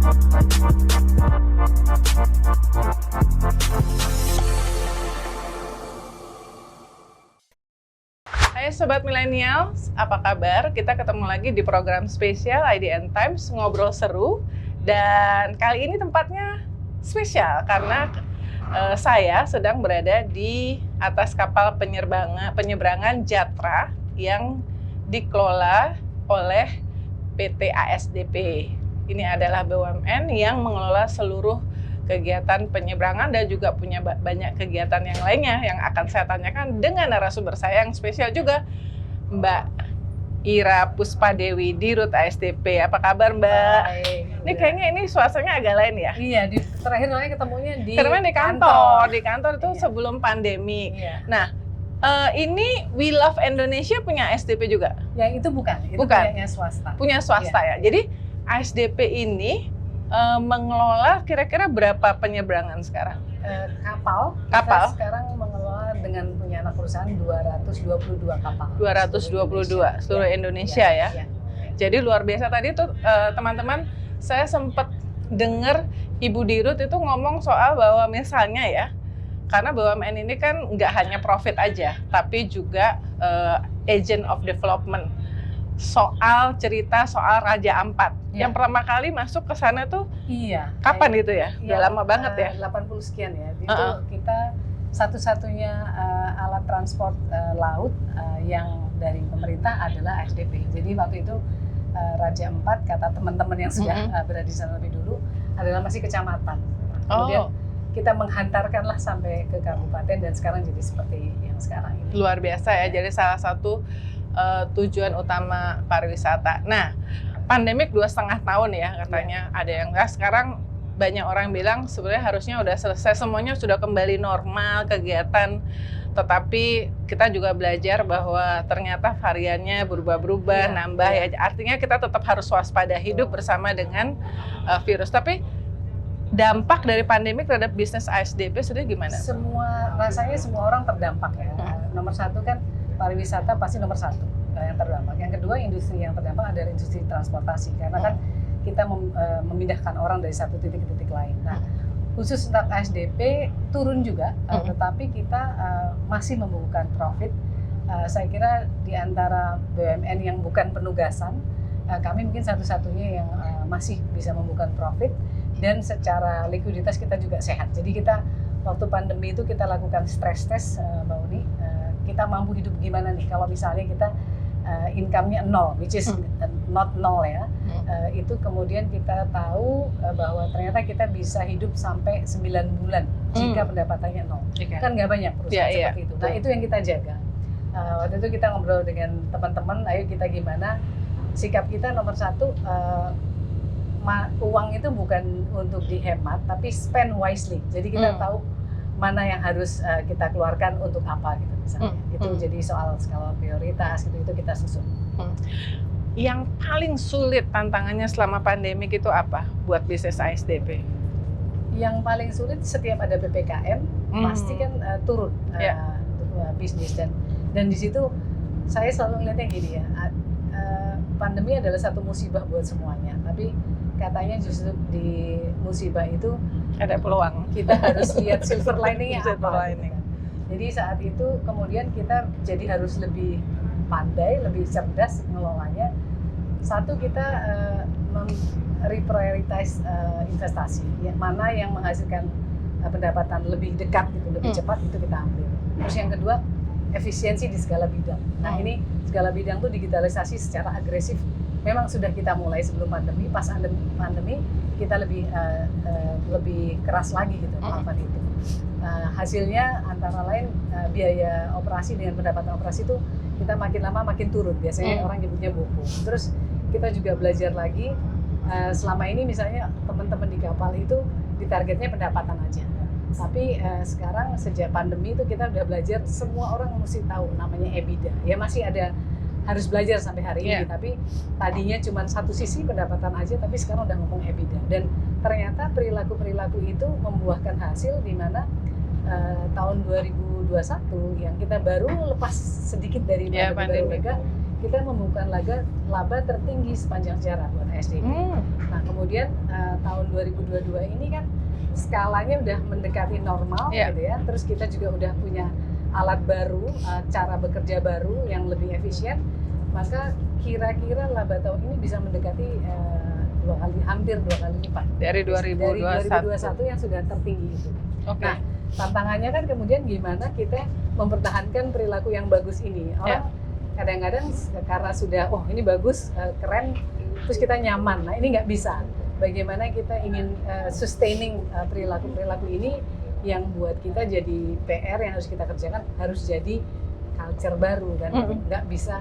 Hai Sobat Millennials, apa kabar? Kita ketemu lagi di program spesial IDN Times Ngobrol Seru. Dan kali ini tempatnya spesial karena saya sedang berada di atas kapal penyeberangan Jatra yang dikelola oleh PT ASDP. Ini adalah BUMN yang mengelola seluruh kegiatan penyeberangan dan juga punya banyak kegiatan yang lainnya yang akan saya tanyakan dengan narasumber saya yang spesial juga, Mbak Ira Puspadewi di Rut ASDP. Apa kabar Mbak? Baik. Ini kayaknya ini suasananya agak lain ya? Iya, terakhir kali ketemunya di kantor. Di kantor itu Iya. sebelum pandemi. Iya. Nah, ini We Love Indonesia punya ASDP juga? Yang itu bukan, itu Bukan. punyanya swasta. Punya swasta ya. Jadi ASDP ini mengelola kira-kira berapa penyeberangan sekarang? Kapal. Kapal. Kita sekarang mengelola dengan punya anak perusahaan 222 kapal. 222 seluruh Indonesia ya. Iya. Jadi luar biasa tadi tuh teman-teman, saya sempat dengar Ibu Dirut itu ngomong soal bahwa misalnya ya, karena BUMN ini kan nggak hanya profit aja, tapi juga agent of development. Soal cerita soal Raja Ampat. Iya. Yang pertama kali masuk ke sana tuh Iya. kapan gitu ya? Iya, Udah lama banget ya? 80 sekian ya. Itu kita satu-satunya alat transport laut yang dari pemerintah adalah ASDP. Jadi waktu itu Raja Ampat, kata teman-teman yang sudah berada di sana lebih dulu, adalah masih kecamatan. Kemudian kita menghantarkanlah sampai ke kabupaten dan sekarang jadi seperti yang sekarang ini. Luar biasa ya. Jadi salah satu tujuan utama pariwisata. Nah, pandemik 2,5 tahun ya katanya. Ada yang enggak, sekarang banyak orang bilang sebenarnya harusnya udah selesai, semuanya sudah kembali normal kegiatan. Tetapi kita juga belajar bahwa ternyata variannya berubah-berubah, nambah ya. Artinya kita tetap harus waspada hidup bersama dengan virus. Tapi dampak dari pandemik terhadap bisnis ASDP sendiri gimana? Rasanya semua orang terdampak ya. Nomor satu kan pariwisata pasti nomor satu yang terdampak. Yang kedua, industri yang terdampak adalah industri transportasi, karena kan kita memindahkan orang dari satu titik ke titik lain. Nah, khusus untuk ASDP turun juga, tetapi kita masih membukukan profit. Saya kira di antara BUMN yang bukan penugasan, kami mungkin satu-satunya yang masih bisa membukukan profit, dan secara likuiditas kita juga sehat. Jadi kita waktu pandemi itu kita lakukan stress test, Mbak Uni. Kita mampu hidup gimana nih kalau misalnya kita income-nya 0, which is not 0 ya. Itu kemudian kita tahu bahwa ternyata kita bisa hidup sampai 9 bulan jika pendapatannya 0. Kan nggak banyak perusahaan seperti itu. Nah, itu yang kita jaga. Waktu itu kita ngobrol dengan teman-teman, ayo kita gimana, sikap kita nomor satu, uang itu bukan untuk dihemat, tapi spend wisely. Jadi kita tahu mana yang harus kita keluarkan untuk apa gitu misalnya. Itu jadi soal skala prioritas gitu, itu kita susun. Yang paling sulit tantangannya selama pandemik itu apa buat bisnis ASDP? Yang paling sulit setiap ada PPKM pasti kan turun bisnis, dan di situ saya selalu melihatnya gini ya, pandemi adalah satu musibah buat semuanya, tapi katanya justru di musibah itu ada peluang. Kita harus lihat silver lining-nya apa. Silver lining. Gitu kan. Jadi saat itu kemudian kita jadi harus lebih pandai, lebih cerdas mengelolanya. Satu, kita reprioritize investasi, yang mana yang menghasilkan pendapatan lebih dekat gitu, lebih cepat, itu kita ambil. Terus yang kedua, efisiensi di segala bidang. Nah, ini segala bidang tuh digitalisasi secara agresif. Memang sudah kita mulai sebelum pandemi, pas pandemi kita lebih keras lagi gitu melakukan itu. Hasilnya antara lain biaya operasi dengan pendapatan operasi itu kita makin lama makin turun. Biasanya orang nyebutnya bobo. Terus kita juga belajar lagi, selama ini misalnya teman-teman di kapal itu ditargetnya pendapatan aja. Tapi sekarang sejak pandemi itu kita udah belajar, semua orang mesti tahu namanya EBITDA. Ya masih ada, harus belajar sampai hari ini, tapi tadinya cuma satu sisi pendapatan aja, tapi sekarang udah ngomong EBITDA. Dan ternyata perilaku-perilaku itu membuahkan hasil, di mana tahun 2021 yang kita baru lepas sedikit dari pandemi, kita membuka laba tertinggi sepanjang sejarah buat SDP. Nah kemudian tahun 2022 ini kan skalanya udah mendekati normal gitu ya. Terus kita juga udah punya alat baru, cara bekerja baru yang lebih efisien. Maka kira-kira laba tahun ini bisa mendekati hampir dua kali lipat dari 2021 yang sudah tertinggi itu. Oke. Nah tantangannya kan kemudian gimana kita mempertahankan perilaku yang bagus ini. Orang kadang-kadang karena sudah ini bagus, keren, terus kita nyaman. Nah ini nggak bisa. Bagaimana kita ingin sustaining perilaku ini yang buat kita jadi PR yang harus kita kerjakan, harus jadi culture baru kan. Nggak bisa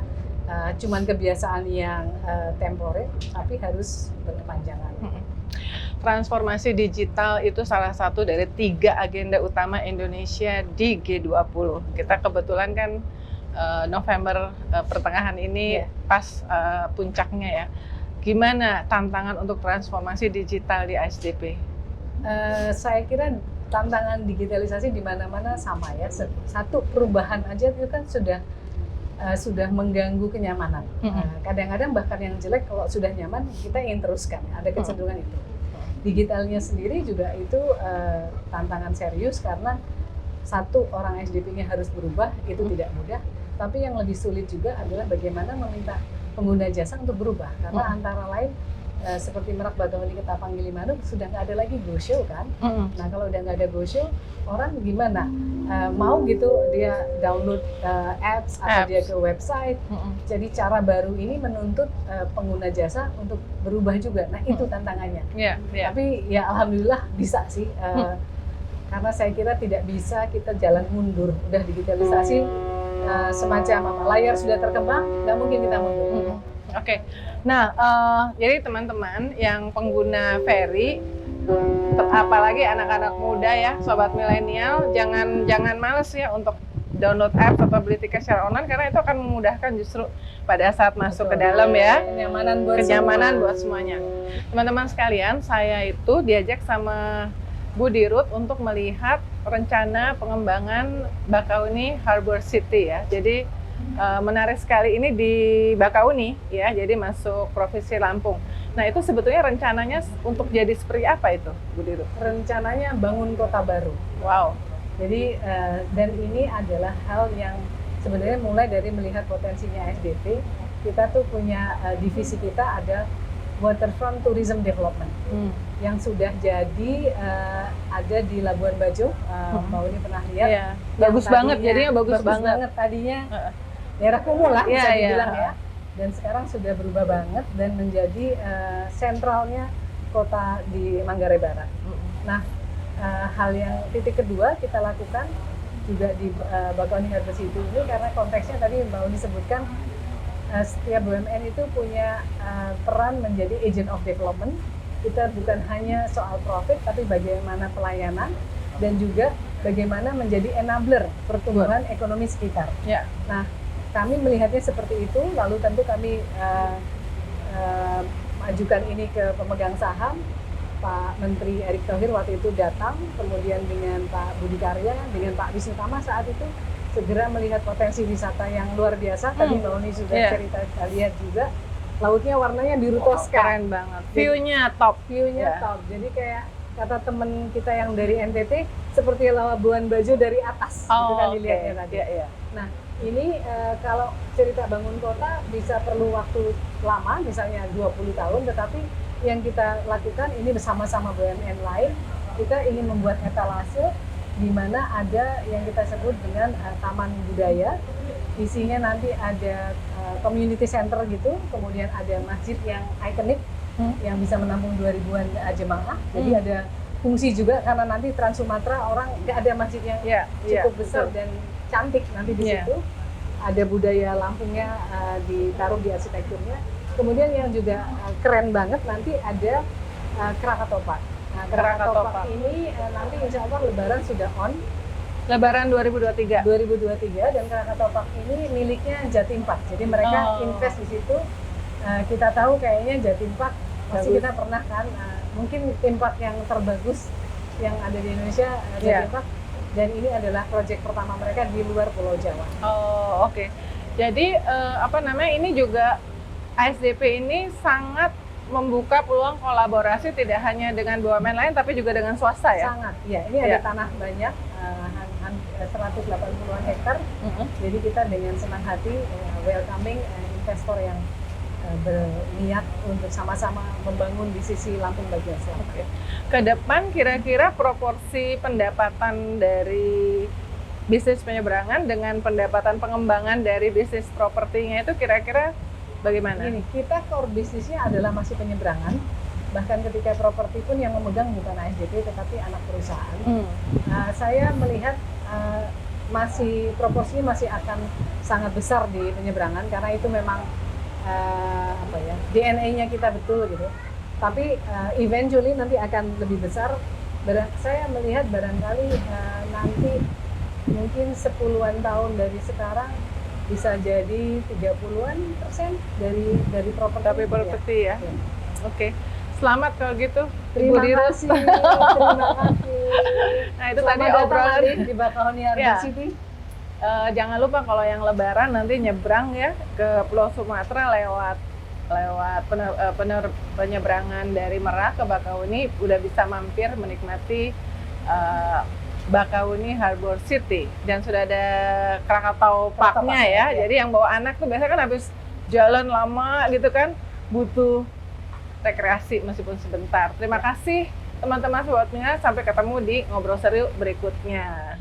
cuman kebiasaan yang temporer, tapi harus berkepanjangan. Transformasi digital itu salah satu dari 3 agenda utama Indonesia di G20. Kita kebetulan kan November pertengahan ini pas puncaknya ya. Gimana tantangan untuk transformasi digital di ASDP? Saya kira tantangan digitalisasi di mana-mana sama ya. Satu perubahan aja itu kan sudah mengganggu kenyamanan. Kadang-kadang bahkan yang jelek kalau sudah nyaman kita ingin teruskan. Ada kecenderungan itu. Digitalnya sendiri juga itu tantangan serius karena satu orang SDP-nya harus berubah itu tidak mudah. Tapi yang lebih sulit juga adalah bagaimana meminta pengguna jasa untuk berubah karena antara lain seperti Merak Bakauheni Ketapang Gilimanuk sudah nggak ada lagi go show kan. Nah kalau udah nggak ada go show orang gimana mau gitu dia download apps atau dia ke website. Jadi cara baru ini menuntut pengguna jasa untuk berubah juga. Nah itu tantangannya. Tapi ya alhamdulillah bisa sih. Karena saya kira tidak bisa kita jalan mundur. Udah digitalisasi semacam apa layar sudah terkembang, nggak mungkin kita mundur. Oke. Nah, jadi teman-teman yang pengguna ferry, apalagi anak-anak muda ya, sobat milenial, jangan males ya untuk download apps atau beli tiket secara online karena itu akan memudahkan justru pada saat masuk ke dalam ya. Kenyamanan buat semuanya. Teman-teman sekalian, saya itu diajak sama Bu Dirut untuk melihat rencana pengembangan Bakauheni Harbor City ya. Jadi menarik sekali ini di Bakauheni ya, jadi masuk Provinsi Lampung. Nah itu sebetulnya rencananya untuk jadi seperti apa itu, Bu Dirut? Rencananya bangun kota baru. Wow. Jadi dan ini adalah hal yang sebenarnya mulai dari melihat potensinya SDP. Kita tuh punya divisi kita ada Waterfront Tourism Development yang sudah jadi ada di Labuan Bajo. Mbak Uni pernah lihat? Yeah. Bagus banget, jadinya bagus banget. Tadinya daerah kumuh lah bisa dibilang ya. Dan sekarang sudah berubah banget dan menjadi sentralnya kota di Manggarai Barat. Nah, hal yang titik kedua kita lakukan juga di Bakauheni Harbor City ini karena konteksnya tadi Mbak Uni sebutkan setiap BUMN itu punya peran menjadi agent of development. Kita bukan hanya soal profit, tapi bagaimana pelayanan dan juga bagaimana menjadi enabler pertumbuhan ekonomi sekitar. Nah, kami melihatnya seperti itu, lalu tentu kami ajukan ini ke pemegang saham, Pak Menteri Erick Thohir waktu itu datang, kemudian dengan Pak Budi Karya, dengan Pak Wisnu Tama saat itu, segera melihat potensi wisata yang luar biasa. Tadi Mbak Uni sudah cerita, kita lihat juga lautnya warnanya biru toska. Keren banget. View-nya top. Top. Jadi kayak kata temen kita yang dari NTT seperti Labuan Bajo dari atas. Itu kan dilihatnya tadi. Nah ini kalau cerita bangun kota bisa perlu waktu lama, misalnya 20 tahun, tetapi yang kita lakukan ini bersama-sama BUMN lain, kita ingin membuat etalase di mana ada yang kita sebut dengan taman budaya. Isinya nanti ada community center gitu, kemudian ada masjid yang ikonik yang bisa menampung 2000-an jemaah. Jadi ada fungsi juga karena nanti Trans Sumatera orang nggak ada masjid yang cukup besar dan cantik nanti di situ. Ada budaya Lampungnya ditaruh di arsitekturnya. Kemudian yang juga keren banget nanti ada Krakatopak. Nah, Krakatopak ini nanti insya Allah Lebaran sudah on. Lebaran 2023. 2023 dan Krakatopak ini miliknya Jatim Park. Jadi mereka invest di situ. Kita tahu kayaknya Jatim Park pasti kita pernah kan mungkin theme park yang terbagus yang ada di Indonesia Jatim Park. Dan ini adalah proyek pertama mereka di luar Pulau Jawa. Oh, oke. Jadi apa namanya, ini juga ASDP ini sangat membuka peluang kolaborasi tidak hanya dengan BUMN lain tapi juga dengan swasta ya. Sangat, ya. Ini ada tanah banyak, 180-an hektar. Jadi kita dengan senang hati welcoming investor yang berniat untuk sama-sama membangun di sisi Lampung bagian selatan. Ke depan kira-kira proporsi pendapatan dari bisnis penyeberangan dengan pendapatan pengembangan dari bisnis propertinya itu kira-kira bagaimana? Gini, kita core bisnisnya adalah masih penyeberangan. Bahkan ketika properti pun yang memegang bukan ASDP tetapi anak perusahaan. Saya melihat proporsinya masih akan sangat besar di penyeberangan karena itu memang DNA-nya kita betul gitu. Tapi eventually nanti akan lebih besar. Saya melihat barangkali nanti mungkin 10-an tahun dari sekarang bisa jadi 30-an% dari properti. Tapi properti ya. Ya. Oke. Selamat kalau gitu. Terima kasih. Terima kasih. Nah, itu Selamat tadi datang obrolan di Bakauheni Urban Ya. City. Jangan lupa kalau yang lebaran nanti nyebrang ya ke Pulau Sumatera lewat penyeberangan dari Merak ke Bakauheni, udah bisa mampir menikmati Bakauheni Harbor City, dan sudah ada Krakatau Park-nya ya. Jadi yang bawa anak tuh biasanya kan habis jalan lama gitu kan, butuh rekreasi meskipun sebentar. Terima kasih teman-teman Sobat Milenial, sampai ketemu di Ngobrol Seru berikutnya.